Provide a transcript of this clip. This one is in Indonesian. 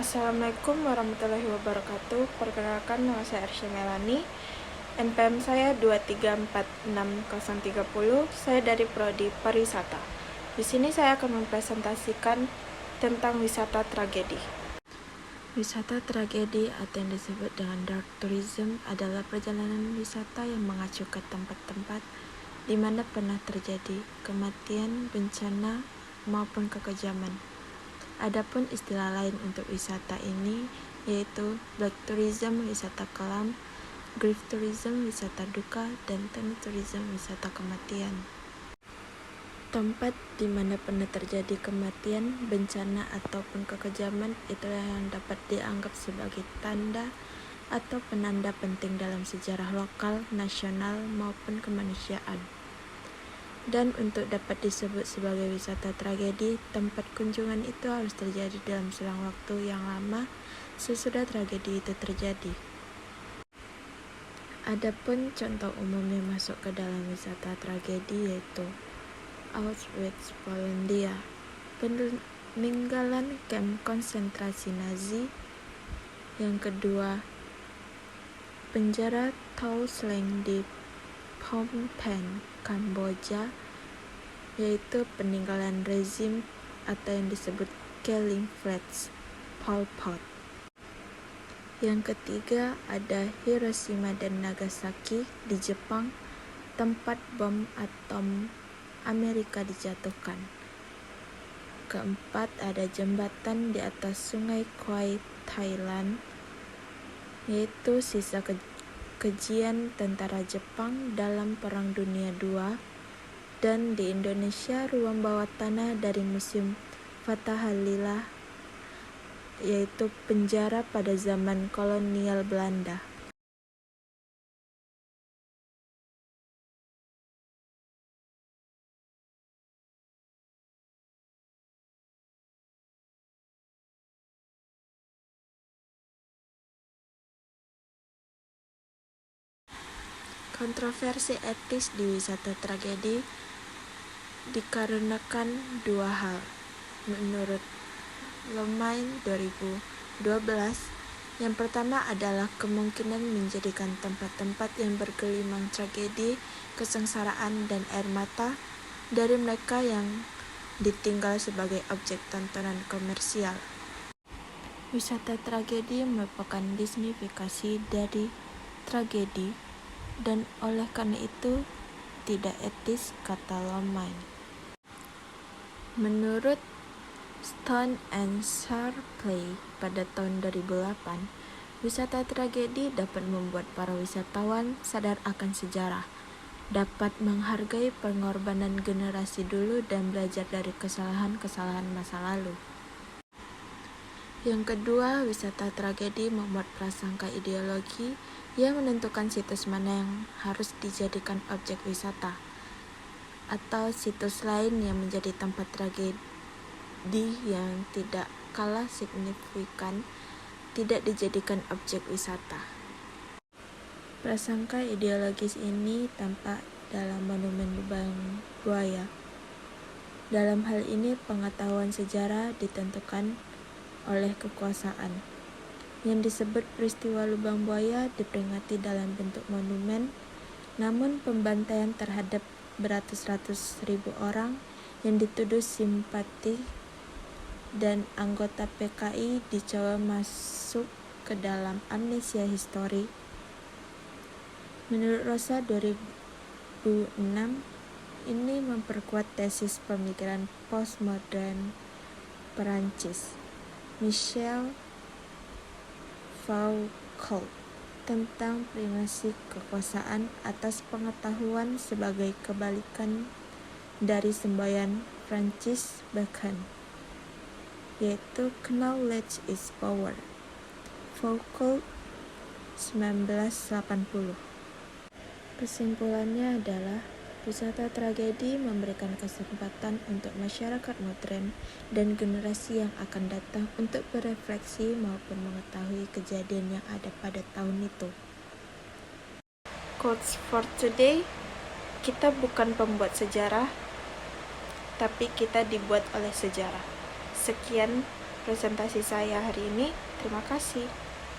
Assalamualaikum warahmatullahi wabarakatuh. Perkenalkan, nama saya Arsya Melani. NPM saya 2346030. Saya dari Prodi Pariwisata. Di sini saya akan mempresentasikan tentang wisata tragedi. Wisata tragedi atau yang disebut dengan dark tourism adalah perjalanan wisata yang mengacu ke tempat-tempat di mana pernah terjadi kematian, bencana, maupun kekejaman. Adapun istilah lain untuk wisata ini yaitu black tourism, wisata kelam, grief tourism, wisata duka, dan thanatourism, wisata kematian. Tempat di mana pernah terjadi kematian, bencana, ataupun kekejaman itulah yang dapat dianggap sebagai tanda atau penanda penting dalam sejarah lokal, nasional, maupun kemanusiaan. Dan untuk dapat disebut sebagai wisata tragedi, tempat kunjungan itu harus terjadi dalam selang waktu yang lama sesudah tragedi itu terjadi. Adapun contoh umum yang masuk ke dalam wisata tragedi yaitu Auschwitz, Polandia, peninggalan kamp konsentrasi Nazi. Yang kedua, penjara Tau Sleng di Phnom Penh, Kamboja, yaitu peninggalan rezim atau yang disebut killing flats Pol Pot. Yang ketiga ada Hiroshima dan Nagasaki di Jepang, tempat bom atom Amerika dijatuhkan. Keempat ada jembatan di atas sungai Kwai, Thailand, yaitu sisa kejian tentara Jepang dalam Perang Dunia II. Dan di Indonesia ruang bawah tanah dari Museum Fathahillah, yaitu penjara pada zaman kolonial Belanda. Kontroversi etis di wisata tragedi dikarenakan dua hal. Menurut Lomain 2012, yang pertama adalah kemungkinan menjadikan tempat-tempat yang bergelimang tragedi, kesengsaraan, dan air mata dari mereka yang ditinggal sebagai objek tontonan komersial. Wisata tragedi merupakan disnifikasi dari tragedi dan oleh karena itu tidak etis, kata Lomain. Menurut Stone and Sharpley pada tahun 2008, wisata tragedi dapat membuat para wisatawan sadar akan sejarah, dapat menghargai pengorbanan generasi dulu dan belajar dari kesalahan-kesalahan masa lalu. Yang kedua, wisata tragedi membuat prasangka ideologi yang menentukan situs mana yang harus dijadikan objek wisata, atau situs lain yang menjadi tempat tragedi yang tidak kalah signifikan tidak dijadikan objek wisata. Prasangka ideologis ini tampak dalam monumen lubang buaya. Dalam hal ini pengetahuan sejarah ditentukan oleh kekuasaan. Yang disebut peristiwa lubang buaya diperingati dalam bentuk monumen, namun pembantaian terhadap beratus-ratus ribu orang yang dituduh simpati dan anggota PKI dicoba masuk ke dalam amnesia histori. Menurut Rosa 2006, ini memperkuat tesis pemikiran postmodern Perancis Michel Foucault tentang primasi kekuasaan atas pengetahuan sebagai kebalikan dari semboyan Francis Bacon, yaitu knowledge is power. Foucault 1980. Kesimpulannya adalah wisata tragedi memberikan kesempatan untuk masyarakat modern dan generasi yang akan datang untuk berefleksi maupun mengetahui kejadian yang ada pada tahun itu. Quotes for today, kita bukan pembuat sejarah, tapi kita dibuat oleh sejarah. Sekian, presentasi saya hari ini. Terima kasih.